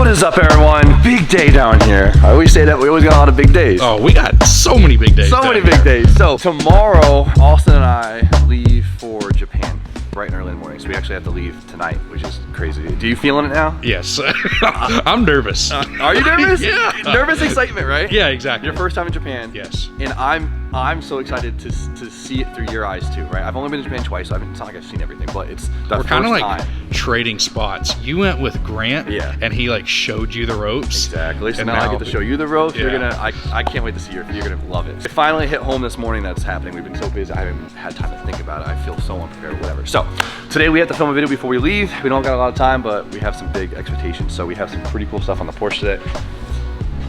What is up, everyone? Big day down here. I always say that we always got a lot of big days. Oh, we got so many big days. So many big days. So tomorrow, Austin and I leave for Japan bright and early in the morning. So we actually have to leave tonight, which is crazy. Do you feeling it now? Yes. I'm nervous. Are you nervous? Yeah. Nervous excitement, right? Yeah, exactly. Your first time in Japan. Yes. And I'm so excited to see it through your eyes too, right? I've only been to Japan twice, so it's not like I've seen everything, but it's the We're first kind of like time. trading spots. You went with Grant, Yeah. and he like showed you the ropes. Exactly. So And now I get to show you the ropes. Yeah. You're gonna. I can't wait to see you're gonna love it. I finally hit home this morning. That's happening. We've been so busy. I haven't had time to think about it. I feel so unprepared. Whatever. So today we have to film a video before we leave. We don't got a lot of time, but we have some big expectations. So we have some pretty cool stuff on the Porsche today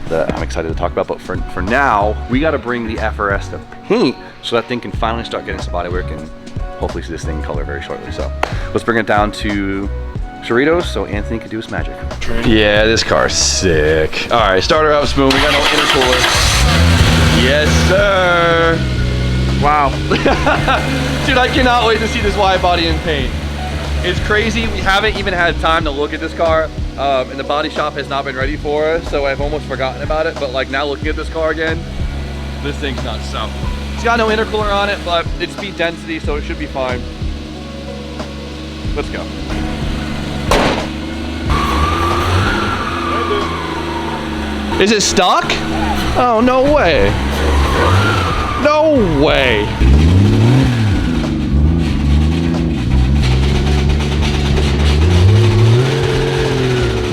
that I'm excited to talk about. But for now, we got to bring the FRS to paint so that thing can finally start getting some body work and hopefully see this thing in color very shortly. So let's bring it down to Cerritos so Anthony can do his magic. Yeah, this car's sick. All right, start her up smooth. We got no intercooler. Yes, sir. Wow. Dude, I cannot wait to see this wide body in paint. It's crazy. We haven't even had time to look at this car, and the body shop has not been ready for us, so I've almost forgotten about it. But like now looking at this car again, this thing's nuts. So it's got no intercooler on it, but it's speed density, so it should be fine. Let's go. Is it stuck? Oh, no way. No way.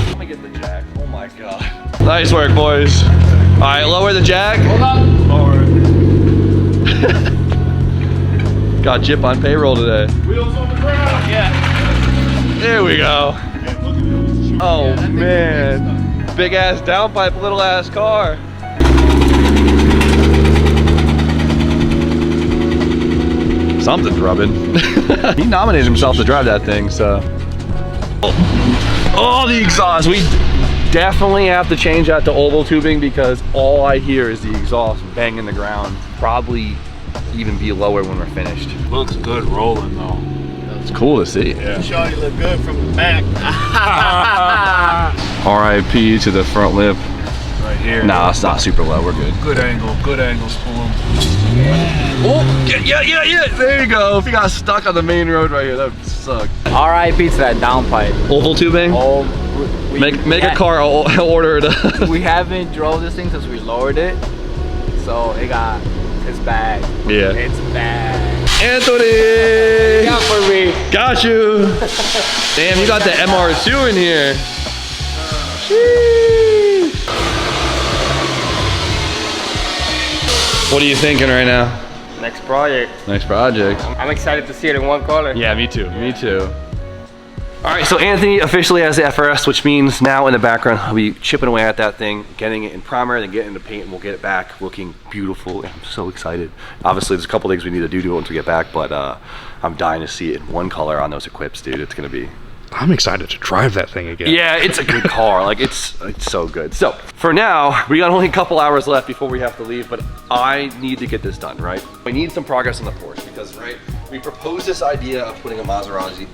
Let me get the jack. Oh my God. Nice work, boys. All right, lower the jack. Hold on. Lower. Got Jip on payroll today. Wheels on the ground. Yeah. There we go. Oh man. Big ass downpipe, little ass car. Something's rubbing. He nominated himself to drive that thing, so. Oh, the exhaust. We definitely have to change out to oval tubing because all I hear is the exhaust banging the ground. Probably even be lower when we're finished. Looks good rolling though. It's cool to see. Yeah. Shawty look good from the back. RIP to the front lip. Right here. Nah, it's not super low. We're good. Good angle spool. Oh, yeah. There you go. If you got stuck on the main road right here, that would suck. R.I.P. to that downpipe. Oval tubing? Oh, Make a car order it. We haven't drove this thing since we lowered it, so it's bad. Yeah. It's bad. Anthony! Yeah, for me. Got you. Damn, you got the MR2 in here. Sheesh. What are you thinking right now? Next project. Next project. I'm excited to see it in one color. Yeah, me too. Me too. All right, so Anthony officially has the FRS, which means now in the background, I'll be chipping away at that thing, getting it in primer, then getting it into paint, and we'll get it back looking beautiful. I'm so excited. Obviously, there's a couple things we need to do once we get back, but I'm dying to see it in one color on those equips, dude. It's gonna be. I'm excited to drive that thing again. Yeah, it's a good car. Like it's so good. So for now, we got only a couple hours left before we have to leave, but I need to get this done, right? We need some progress on the Porsche because, right, we proposed this idea of putting a Maserati,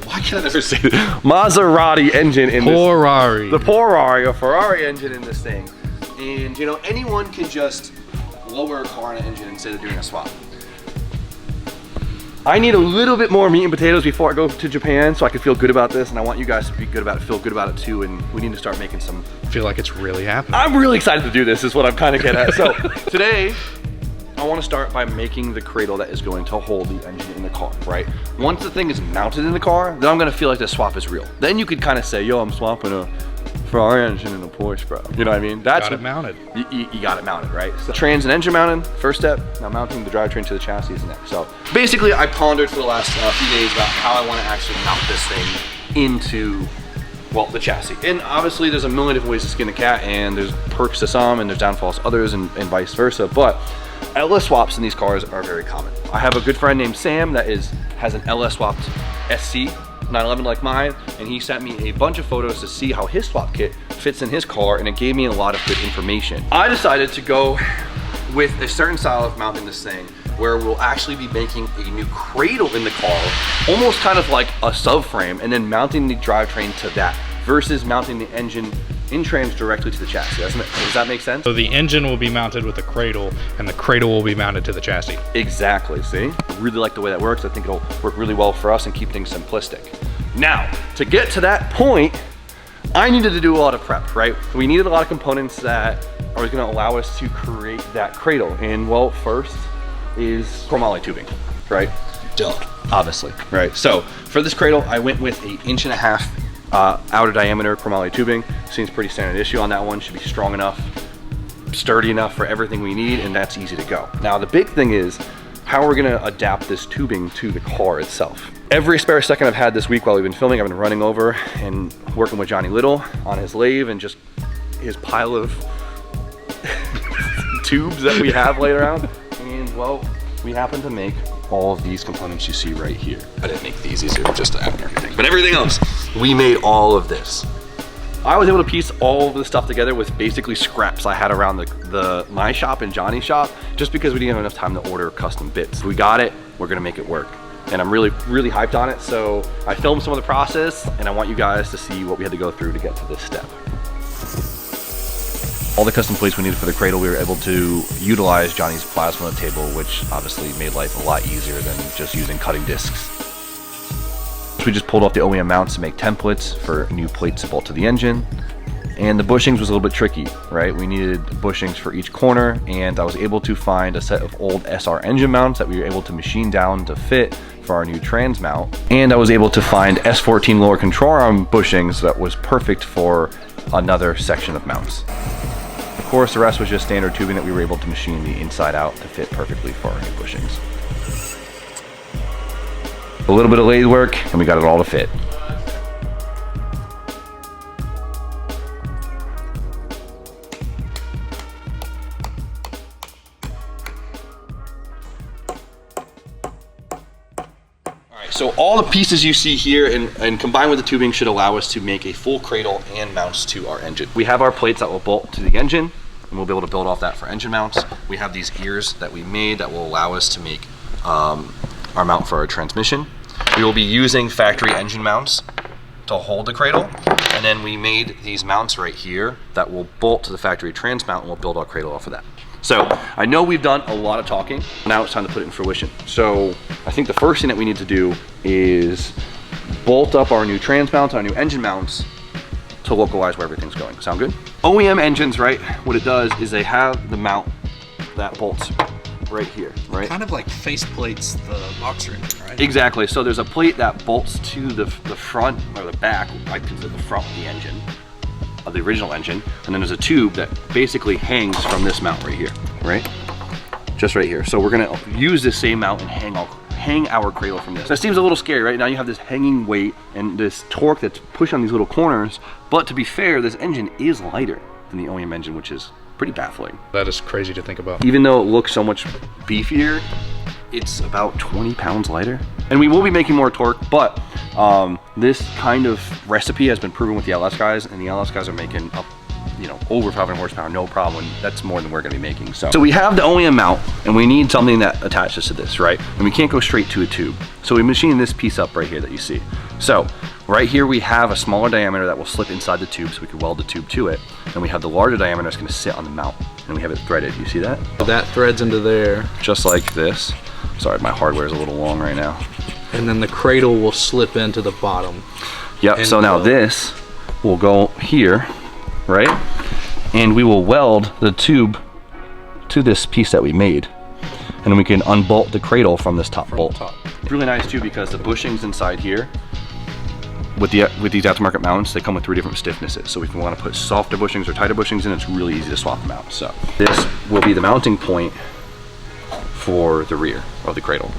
why can't I never say that? Maserati engine in Ferrari. this. A Ferrari engine in this thing. And you know, anyone can just lower a car in an engine instead of doing a swap. I need a little bit more meat and potatoes before I go to Japan so I can feel good about this, and I want you guys to be good about it, feel good about it too, and we need to start making some. I feel like it's really happening. I'm really excited to do this is what I'm kind of getting at. So today, I want to start by making the cradle that is going to hold the engine in the car, right? Once the thing is mounted in the car, then I'm gonna feel like the swap is real. Then you could kind of say, yo, I'm swapping a Ferrari engine in a Porsche, bro. You know what I mean? That's Got it mounted. You got it mounted, right? So trans and engine mounted, first step. Now mounting the drivetrain to the chassis is next. So basically, I pondered for the last few days about how I want to actually mount this thing into, well, the chassis. And obviously, there's a million different ways to skin a cat, and there's perks to some, and there's downfalls to others, and vice versa. But LS swaps in these cars are very common. I have a good friend named Sam that has an LS swapped SC 911 like mine, and he sent me a bunch of photos to see how his swap kit fits in his car, and it gave me a lot of good information. I decided to go with a certain style of mounting this thing where we'll actually be making a new cradle in the car, almost kind of like a subframe, and then mounting the drivetrain to that versus mounting the engine in trans directly to the chassis. Does that make sense? So the engine will be mounted with the cradle, and the cradle will be mounted to the chassis. Exactly, see? I really like the way that works. I think it'll work really well for us and keep things simplistic. Now, to get to that point, I needed to do a lot of prep, right? We needed a lot of components that are gonna allow us to create that cradle. And well, first is chromoly tubing, right? Duh, obviously, right? So for this cradle, I went with an 1.5 inch outer diameter chromoly tubing. Seems pretty standard issue on that one. Should be strong enough, sturdy enough for everything we need, and that's easy to go. Now the big thing is how we're gonna adapt this tubing to the car itself. Every spare second I've had this week while we've been filming, I've been running over and working with Johnny Little on his lathe and just his pile of tubes that we have laid around. And well, we happen to make all of these components you see right here. I didn't make these, these are just everything. But everything else, we made all of this. I was able to piece all of this stuff together with basically scraps I had around my shop and Johnny's shop, just because we didn't have enough time to order custom bits. We got it, we're gonna make it work. And I'm really, really hyped on it. So I filmed some of the process and I want you guys to see what we had to go through to get to this step. All the custom plates we needed for the cradle, we were able to utilize Johnny's plasma table, which obviously made life a lot easier than just using cutting discs. So we just pulled off the OEM mounts to make templates for new plates to bolt to the engine. And the bushings was a little bit tricky, right? We needed bushings for each corner, and I was able to find a set of old SR engine mounts that we were able to machine down to fit for our new trans mount. And I was able to find S14 lower control arm bushings that was perfect for another section of mounts. Of course, the rest was just standard tubing that we were able to machine the inside out to fit perfectly for our new bushings. A little bit of lathe work, and we got it all to fit. So all the pieces you see here and combined with the tubing should allow us to make a full cradle and mounts to our engine. We have our plates that will bolt to the engine, and we'll be able to build off that for engine mounts. We have these ears that we made that will allow us to make our mount for our transmission. We will be using factory engine mounts to hold the cradle, and then we made these mounts right here that will bolt to the factory trans mount, and we'll build our cradle off of that. So I know we've done a lot of talking. Now it's time to put it in fruition. So I think the first thing that we need to do is bolt up our new trans mounts, our new engine mounts, to localize where everything's going. Sound good? OEM engines, right? What it does is they have the mount that bolts right here, right? Kind of like face plates the boxer engine, right? Exactly. So there's a plate that bolts to the front or the back, I consider the front of the engine, of the original engine, and then there's a tube that basically hangs from this mount right here, right? Just right here. So we're gonna use this same mount and hang our cradle from this. That seems a little scary, right? Now you have this hanging weight and this torque that's pushed on these little corners, but to be fair, this engine is lighter than the OEM engine, which is pretty baffling. That is crazy to think about. Even though it looks so much beefier, it's about 20 pounds lighter. And we will be making more torque, but this kind of recipe has been proven with the LS guys, and the LS guys are making up, you know, over 500 horsepower, no problem. That's more than we're gonna be making. So we have the OEM mount, and we need something that attaches to this, right? And we can't go straight to a tube. So we machine this piece up right here that you see. So right here we have a smaller diameter that will slip inside the tube, so we can weld the tube to it. And we have the larger diameter that's gonna sit on the mount, and we have it threaded. You see that? That threads into there. Just like this. Sorry, my hardware is a little long right now. And then the cradle will slip into the bottom. Yep, And so now this will go here, right? And we will weld the tube to this piece that we made. And then we can unbolt the cradle from this top bolt. It's really nice too, because the bushings inside here, with these aftermarket mounts, they come with 3 different stiffnesses. So if we want to put softer bushings or tighter bushings in, it's really easy to swap them out. So this will be the mounting point for the rear of the cradle.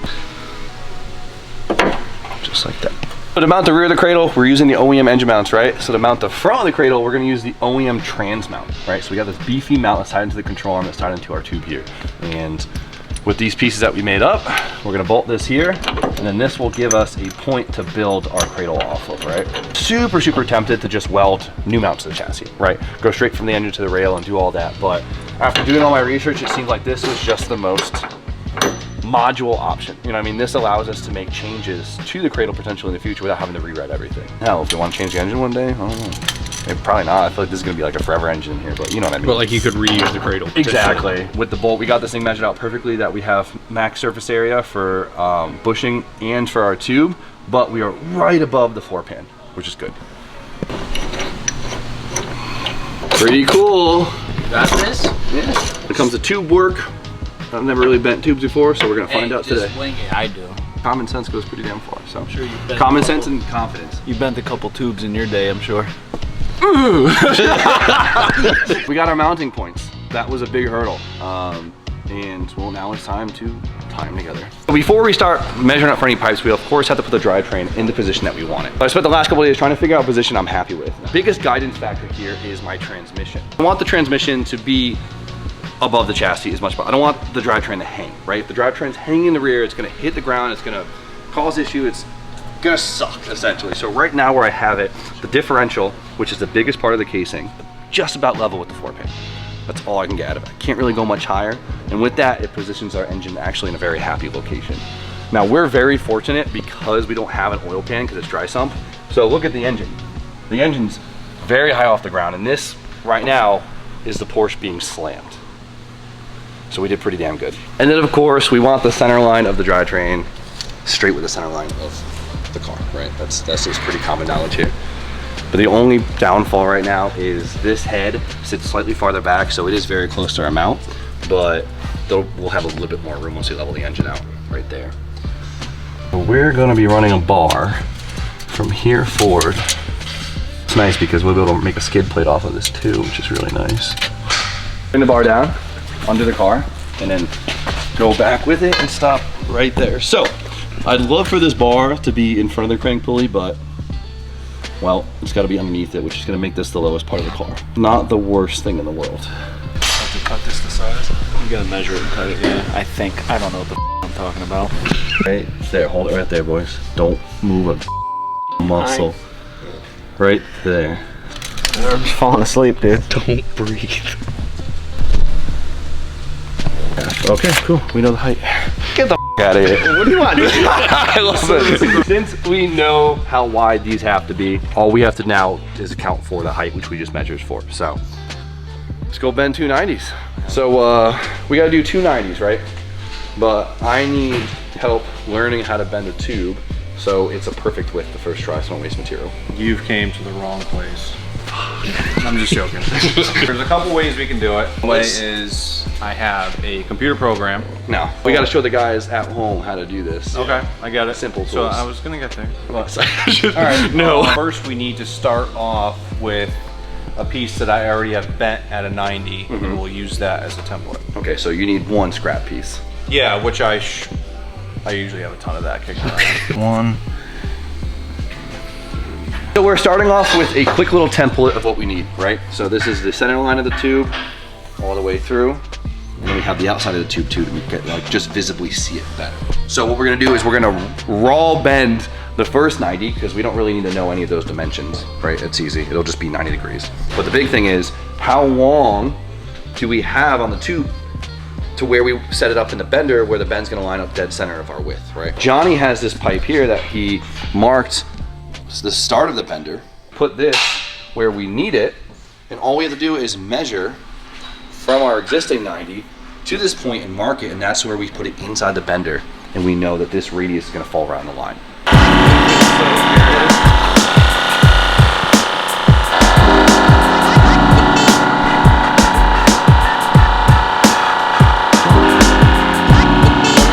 Just like that. So to mount the rear of the cradle, we're using the OEM engine mounts, right? So to mount the front of the cradle, we're gonna use the OEM trans mount, right? So we got this beefy mount that's tied into the control arm that's tied into our tube here. And with these pieces that we made up, we're gonna bolt this here, and then this will give us a point to build our cradle off of, right? Super, super tempted to just weld new mounts to the chassis, right? Go straight from the engine to the rail and do all that. But after doing all my research, it seems like this was just the most module option. You know what I mean? This allows us to make changes to the cradle potentially in the future without having to rewrite everything. Hell, if we want to change the engine one day, I don't know. Maybe, probably not. I feel like this is gonna be like a forever engine in here, but you know what I mean. But like you could reuse the cradle. Exactly. With the bolt, we got this thing measured out perfectly that we have max surface area for bushing and for our tube, but we are right above the floor pan, which is good. Pretty cool. Got this? Yeah. When it comes to tube work, I've never really bent tubes before, so we're gonna find out today. Just wing it, I do. Common sense goes pretty damn far, so. I'm sure you've bent Common sense and confidence. You bent a couple tubes in your day, I'm sure. We got our mounting points. That was a big hurdle. And well, now it's time to tie them together. Before we start measuring up for any pipes, we of course have to put the drivetrain in the position that we want it. I spent the last couple of days trying to figure out a position I'm happy with. The biggest guidance factor here is my transmission. I want the transmission to be above the chassis as much, but I don't want the drivetrain to hang, right? If the drivetrain's hanging in the rear, it's gonna hit the ground, it's gonna cause issue, it's gonna suck essentially. So right now where I have it, the differential, which is the biggest part of the casing, just about level with the floor pan. That's all I can get out of it. I can't really go much higher. And with that, it positions our engine actually in a very happy location. Now we're very fortunate because we don't have an oil pan because it's dry sump. So look at the engine. The engine's very high off the ground, and this right now is the Porsche being slammed. So we did pretty damn good. And then of course, we want the center line of the drivetrain straight with the center line of the car, right? That's just pretty common knowledge here. But the only downfall right now is this head sits slightly farther back, so it is very close to our mount, but we'll have a little bit more room once we level the engine out right there. We're gonna be running a bar from here forward. It's nice because we'll be able to make a skid plate off of this too, which is really nice. Bring the bar down under the car and then go back with it and stop right there. So I'd love for this bar to be in front of the crank pulley, but well, it's got to be underneath it, which is going to make this the lowest part of the car. Not the worst thing in the world. Have to cut this to size. You gotta measure it and cut it. Yeah. I think, I don't know what the I'm talking about. Right there, hold it right there, boys. Don't move a muscle. Right there. I'm just falling asleep, dude. Don't breathe. Okay, cool. We know the height. Get the out of here. What do you want? I love it. Since we know how wide these have to be, all we have to now is account for the height, which we just measured for. So let's go bend 290s. So we got to do 290s, right? But I need help learning how to bend a tube so it's a perfect width the first try, so don't waste material. You've came to the wrong place. I'm just joking. There's a couple ways we can do it. One way is I have a computer program. No, we got to show the guys at home how to do this. Okay, I got it. Simple So tools. I was gonna get there. All Alright, no. First we need to start off with a piece that I already have bent at a 90, and we'll use that as a template. Okay, so you need one scrap piece. Yeah, which I usually have a ton of that kicking around. One. So we're starting off with a quick little template of what we need, right? So this is the center line of the tube all the way through. And then we have the outside of the tube too to get, like, just visibly see it better. So what we're gonna do is we're gonna raw bend the first 90 because we don't really need to know any of those dimensions, right? It's easy, it'll just be 90 degrees. But the big thing is, how long do we have on the tube to where we set it up in the bender where the bend's gonna line up dead center of our width, right? Johnny has this pipe here that he marked the start of the bender, put this where we need it, and all we have to do is measure from our existing 90 to this point and mark it, and that's where we put it inside the bender, and we know that this radius is going to fall right on the line. We're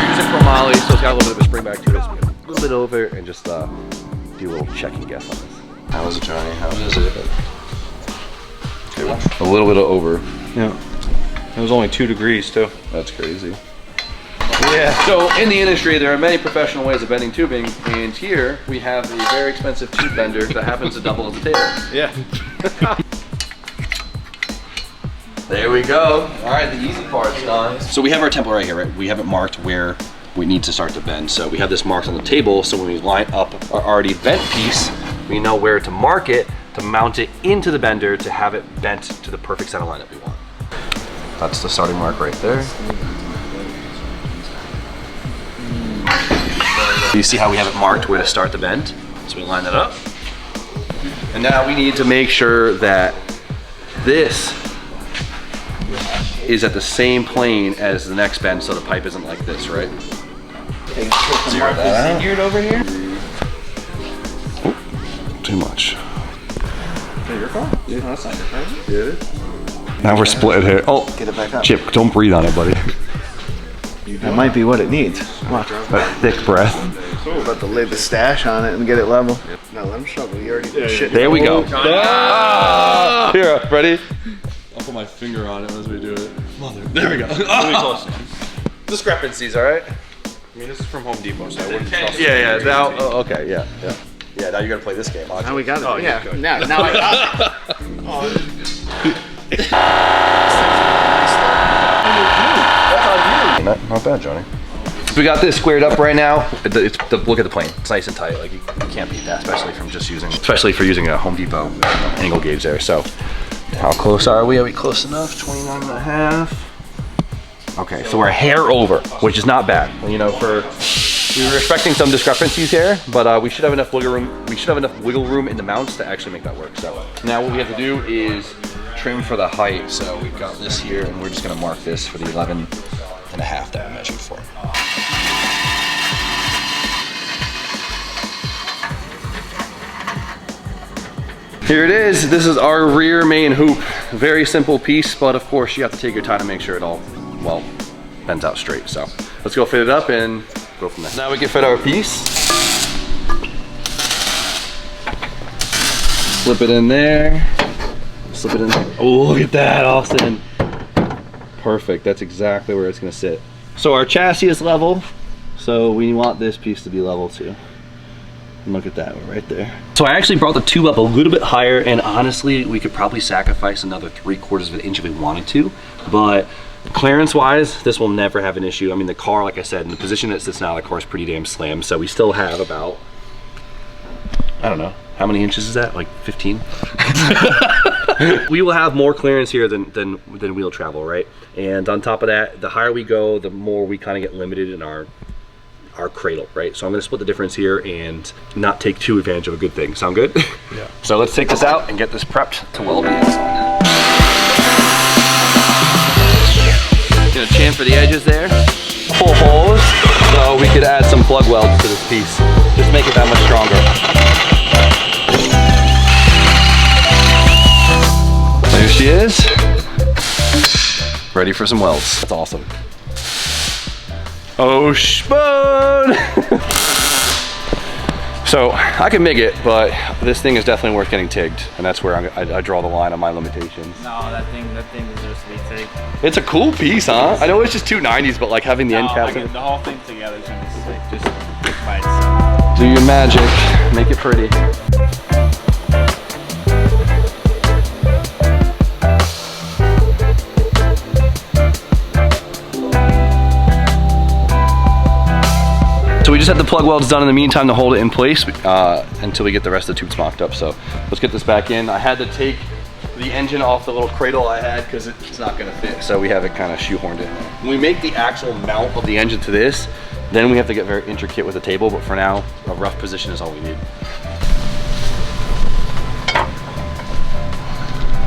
using chromoly, so it's got a little bit of a spring back to it. So we got a little bit over and just do a little check and guess on this. How is it, Johnny? How is it? Okay, a little bit of over. Yeah. It was only 2 degrees too. That's crazy. Yeah, so in the industry, there are many professional ways of bending tubing, and here we have a very expensive tube bender that happens to double as a table. Yeah. There we go. All right, the easy part's done. So we have our template right here, right? We have it marked where we need to start to bend. So we have this marked on the table, so when we line up our already bent piece, we know where to mark it, to mount it into the bender, to have it bent to the perfect center line that we want. That's the starting mark right there. You see how we have it marked where to start the bend? So we line that up. And now we need to make sure that this is at the same plane as the next bend so the pipe isn't like this, right? Zero that out. Over here. Too much. Your car? Yeah, that's not your car. Yeah. Now we're split here. Oh, get it back up. Chip, don't breathe on it, buddy. That might be what it needs. Watch. That thick breath. We're about to lay the stash on it and get it level. Now let him struggle. You already did shit. There we go. Ah! Here, ready? I'll put my finger on it as we do it. There we go. Really close. Discrepancies, all right? I mean, this is from Home Depot, so I wouldn't trust Yeah, yeah. Now, okay, yeah. Yeah, now you gotta play this game. Now we got it. Oh, yeah. good. Now I got it. Not bad, Johnny. We got this squared up right now. Look at the plane. It's nice and tight. Like you can't beat that, especially for using a Home Depot angle gauge there. So, how close are we? Are we close enough? 29 and a half. Okay, so we're a hair over, which is not bad. You know, we were expecting some discrepancies here, but we should have enough wiggle room. We should have enough wiggle room in the mounts to actually make that work. So now what we have to do is trim for the height. So we've got this here, and we're just gonna mark this for the 11 and a half that I measured for. Here it is. This is our rear main hoop. Very simple piece, but of course you have to take your time to make sure it all, well, bends out straight. So let's go fit it up and go from there. Now we can fit our piece. Slip it in there. Slip it in there. Oh, look at that, Austin. Perfect, that's exactly where it's gonna sit. So our chassis is level, so we want this piece to be level too. And look at that, we're right there. So I actually brought the tube up a little bit higher, and honestly, we could probably sacrifice another 3/4 of an inch if we wanted to, but clearance wise, this will never have an issue. I mean, the car, like I said, in the position it sits now, the car is pretty damn slim, so we still have about, I don't know, how many inches is that? Like 15? We will have more clearance here than wheel travel, right? And on top of that, the higher we go, the more we kind of get limited in our cradle, right? So I'm gonna split the difference here and not take too advantage of a good thing. Sound good? Yeah. So let's take this out and get this prepped to weld the inside. Gonna chamfer the edges there, pull holes, so we could add some plug welds to this piece. Just make it that much stronger. There she is. Ready for some welds. That's awesome. Oh, spud! So I can MIG it, but this thing is definitely worth getting TIGged, and that's where I draw the line on my limitations. No, that thing deserves to be TIGged. It's a cool piece, huh? I know it's just 290s, but like having the end caps. The whole thing together is gonna be sick. Just by itself. Do your magic, make it pretty. So we just had the plug welds done in the meantime to hold it in place until we get the rest of the tubes mocked up. So let's get this back in. I had to take the engine off the little cradle I had because it's not gonna fit. So we have it kind of shoehorned in. When we make the actual mount of the engine to this, then we have to get very intricate with the table, but for now, a rough position is all we need.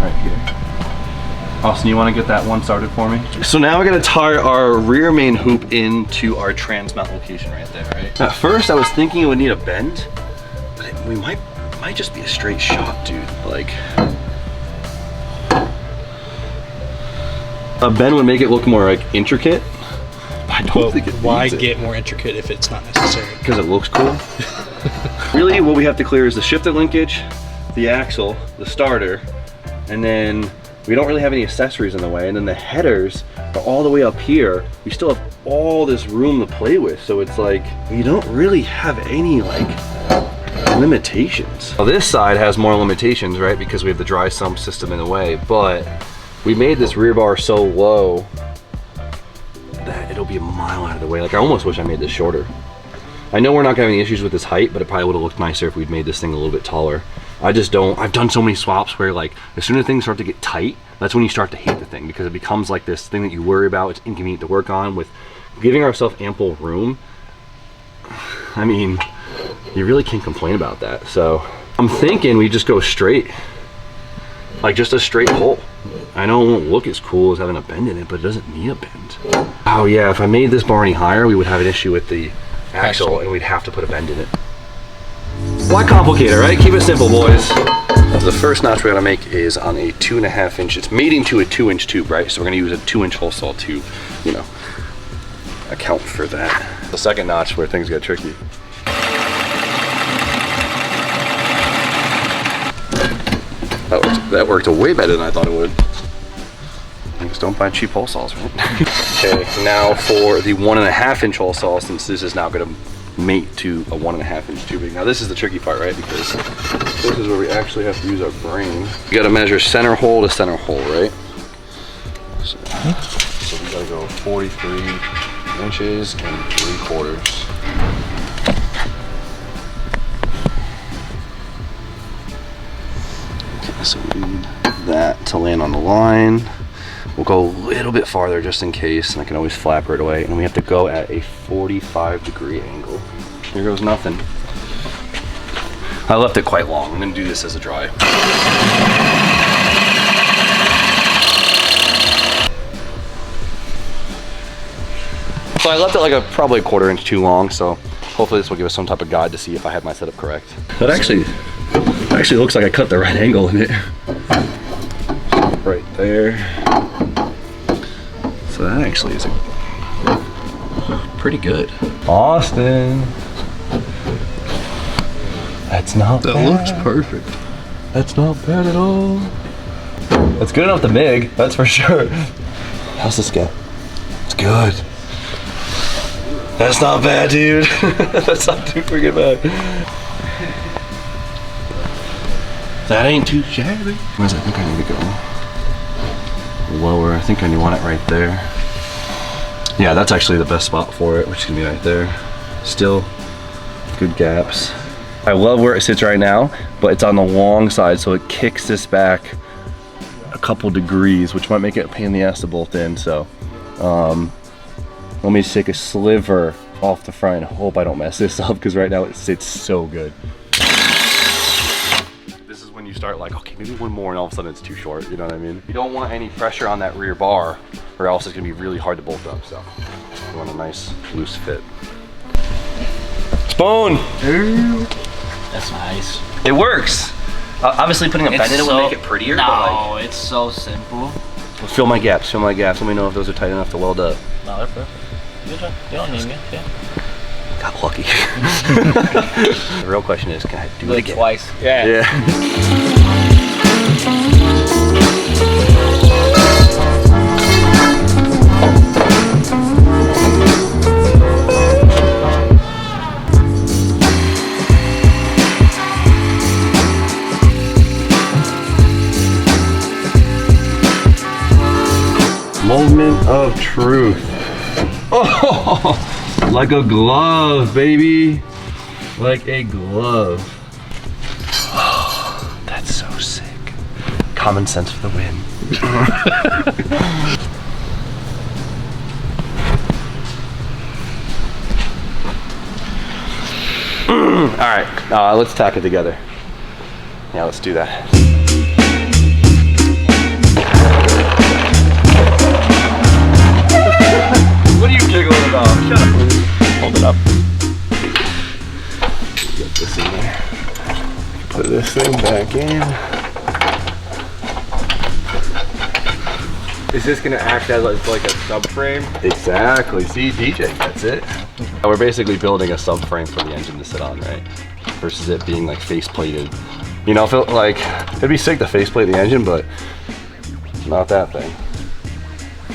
Right here. Austin, you want to get that one started for me? So now we're gonna tie our rear main hoop into our trans mount location right there, right? At first I was thinking it would need a bend, but we might just be a straight shot, dude. Like, a bend would make it look more like intricate. I don't think it Why needs it. get more intricate if it's not necessary? Because it looks cool. Really, what we have to clear is the shifter linkage, the axle, the starter, and then we don't really have any accessories in the way, and then the headers are all the way up here. We still have all this room to play with, so it's like we don't really have any like limitations. Well, this side has more limitations, right? Because we have the dry sump system in the way, but we made this rear bar so low that it'll be a mile out of the way. Like, I almost wish I made this shorter. I know we're not gonna have any issues with this height, but it probably would have looked nicer if we'd made this thing a little bit taller. I just don't, I've done so many swaps where like, as soon as things start to get tight, that's when you start to hate the thing, because it becomes like this thing that you worry about, it's inconvenient to work on. With giving ourselves ample room, I mean, you really can't complain about that. So I'm thinking we just go straight, like just a straight hole. I know it won't look as cool as having a bend in it, but it doesn't need a bend. Oh yeah, if I made this bar any higher, we would have an issue with the axle and we'd have to put a bend in it. Why complicate it, right? Keep it simple, boys. The first notch we're gonna make is on a 2.5 inch. It's mating to a 2-inch tube, right? So we're gonna use a 2-inch hole saw to, you know, account for that. The second notch where things get tricky. That worked way better than I thought it would. Just don't buy cheap hole saws, right? Okay, now for the 1.5 inch hole saw, since this is now gonna mate to a 1.5 inch tubing. Now this is the tricky part, right? Because this is where we actually have to use our brain. You gotta measure center hole to center hole, right? So we gotta go 43 inches and 3/4. Okay, so we need that to land on the line. We'll go a little bit farther just in case, and I can always flapper it away. And we have to go at a 45-degree angle. Here goes nothing. I left it quite long. I'm gonna do this as a dry. So I left it like probably a 1/4 inch too long, so hopefully this will give us some type of guide to see if I have my setup correct. That actually looks like I cut the right angle in it. Right there. So that actually is pretty good. Austin. That's not bad. That looks perfect. That's not bad at all. That's good enough to MIG, that's for sure. How's this go? It's good. That's not bad, dude. That's not too freaking bad. That ain't too shabby. Where does I think I need to go? Lower. I think I want it right there. Yeah, that's actually the best spot for it, which is gonna be right there. Still good gaps. I love where it sits right now, but it's on the long side, so it kicks this back a couple degrees, which might make it a pain in the ass to bolt in. So let me just take a sliver off the front and hope I don't mess this up, because right now it sits so good. This is when you start like, okay, maybe one more, and all of a sudden it's too short, you know what I mean? You don't want any pressure on that rear bar, or else it's gonna be really hard to bolt up, so you want a nice loose fit. Spoon! That's nice. It works! Obviously putting a bend in it will make it prettier, no, but like, it's so simple. fill my gaps, let me know if those are tight enough to weld up. No, they're perfect. You don't need me, yeah. Got lucky. The real question is, can I do it again? Twice. Yeah. Moment of truth. Oh, like a glove, baby. Like a glove. Oh, that's so sick. Common sense for the win. All right, let's tack it together. Yeah, let's do that. What are you giggling about? Shut up. Hold it up. Get this in there. Put this thing back in. Is this gonna act as like a subframe? Exactly. See, DJ, that's it. We're basically building a subframe for the engine to sit on, right? Versus it being like face plated. You know, feel like it'd be sick to face plate the engine, but not that thing.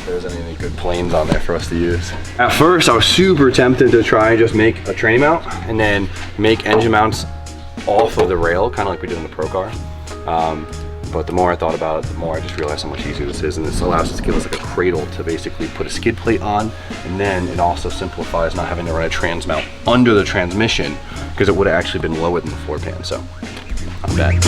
There's any good planes on there for us to use. At first I was super tempted to try and just make a tranny mount and then make engine mounts off of the rail, kind of like we did in the Pro car. But the more I thought about it, the more I just realized how much easier this is, and this allows us to give us like a cradle to basically put a skid plate on, and then it also simplifies not having to run a trans mount under the transmission, because it would have actually been lower than the floor pan, so not bad.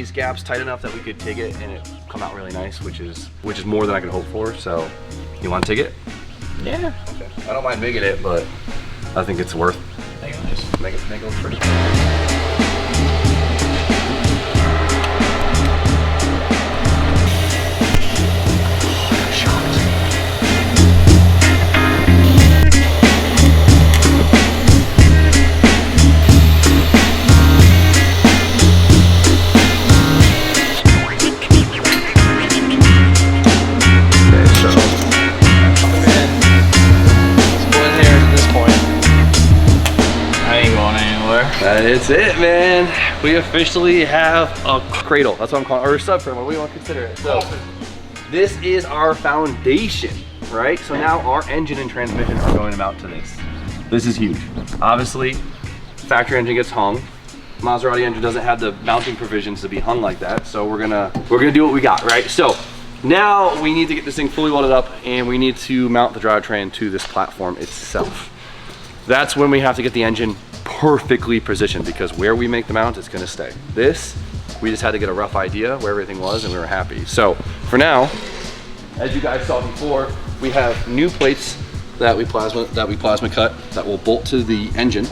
these gaps tight enough that we could TIG it and it come out really nice, which is more than I could hope for. So, you want to TIG it? Yeah. Okay. I don't mind making it, but I think it's worth. Make it look pretty. That's it, man. We officially have a cradle. That's what I'm calling it, or a subframe, what do you want to consider it? So, this is our foundation, right? So now our engine and transmission are going to mount to this. This is huge. Obviously, factory engine gets hung. Maserati engine doesn't have the mounting provisions to be hung like that, so we're gonna do what we got, right? So now we need to get this thing fully welded up, and we need to mount the drivetrain to this platform itself. That's when we have to get the engine perfectly positioned, because where we make the mount, it's gonna stay. This, we just had to get a rough idea where everything was, and we were happy. So for now, as you guys saw before, we have new plates that we plasma cut that will bolt to the engine,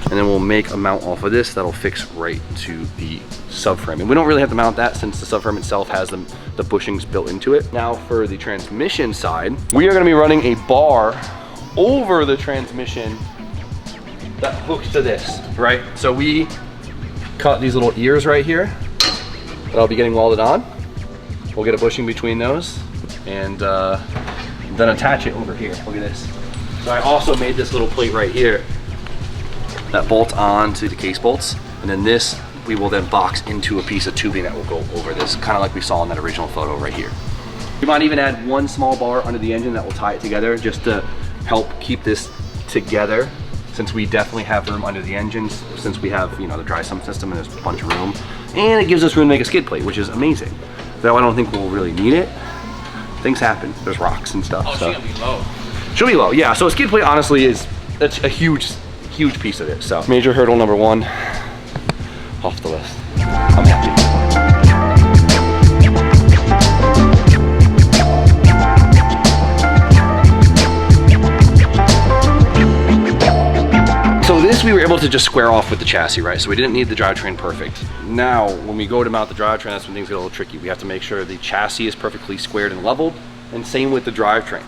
and then we'll make a mount off of this that'll fix right to the subframe. And we don't really have to mount that since the subframe itself has the bushings built into it. Now for the transmission side, we are gonna be running a bar over the transmission that hooks to this, right? So we cut these little ears right here that I'll be getting welded on. We'll get a bushing between those and then attach it over here. Look at this. So I also made this little plate right here that bolts on to the case bolts, and then this we will then box into a piece of tubing that will go over this, kind of like we saw in that original photo right here. We might even add one small bar under the engine that will tie it together just to help keep this together, since we definitely have room under the engines, since we have, you know, the dry sump system and there's a bunch of room. And it gives us room to make a skid plate, which is amazing. Though I don't think we'll really need it. Things happen, there's rocks and stuff. Oh, so. she'll be low. She'll be low, yeah. So a skid plate honestly that's a huge piece of it. So major hurdle number one off the list. I'm happy. So this we were able to just square off with the chassis, right? So we didn't need the drivetrain perfect. Now, when we go to mount the drivetrain, that's when things get a little tricky. We have to make sure the chassis is perfectly squared and leveled, and same with the drivetrain.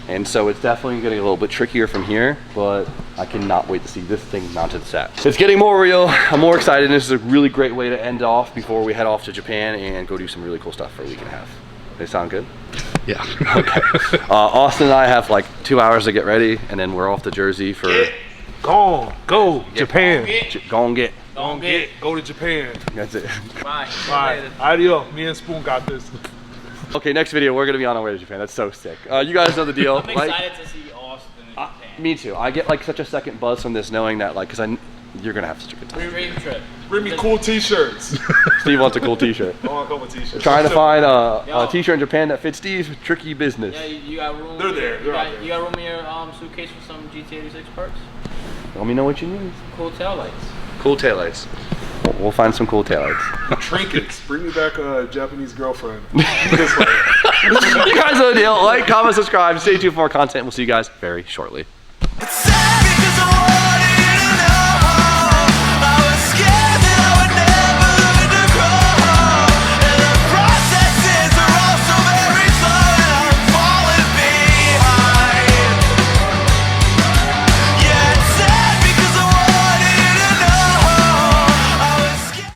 And so it's definitely getting a little bit trickier from here, but I cannot wait to see this thing mounted set. It's getting more real. I'm more excited. This is a really great way to end off before we head off to Japan and go do some really cool stuff for a week and a half. They sound good? Yeah. Okay. Austin and I have like 2 hours to get ready, and then we're off to Jersey for... Go Japan. Go to Japan. That's it. Bye. Bye. Adios. Me and Spoon got this. Okay, next video, we're gonna be on our way to Japan. That's so sick. You guys know the deal. I'm excited to see Austin in Japan. Me too. I get like such a second buzz from this, knowing that like, you're gonna have such a good time. Dream trip. Bring me cool t-shirts. Steve wants a cool t-shirt. I want a couple t-shirts. Trying to find a t-shirt in Japan that fits Steve, tricky business. Yeah, you got room. They're there. They're out there. You got room in your suitcase for some GT86 parts? Let me know what you need. Cool taillights. Cool taillights. We'll find some cool taillights. Trinkets. Bring me back a Japanese girlfriend. You guys know the deal. Like, comment, subscribe, stay tuned for more content. We'll see you guys very shortly. It's sad because I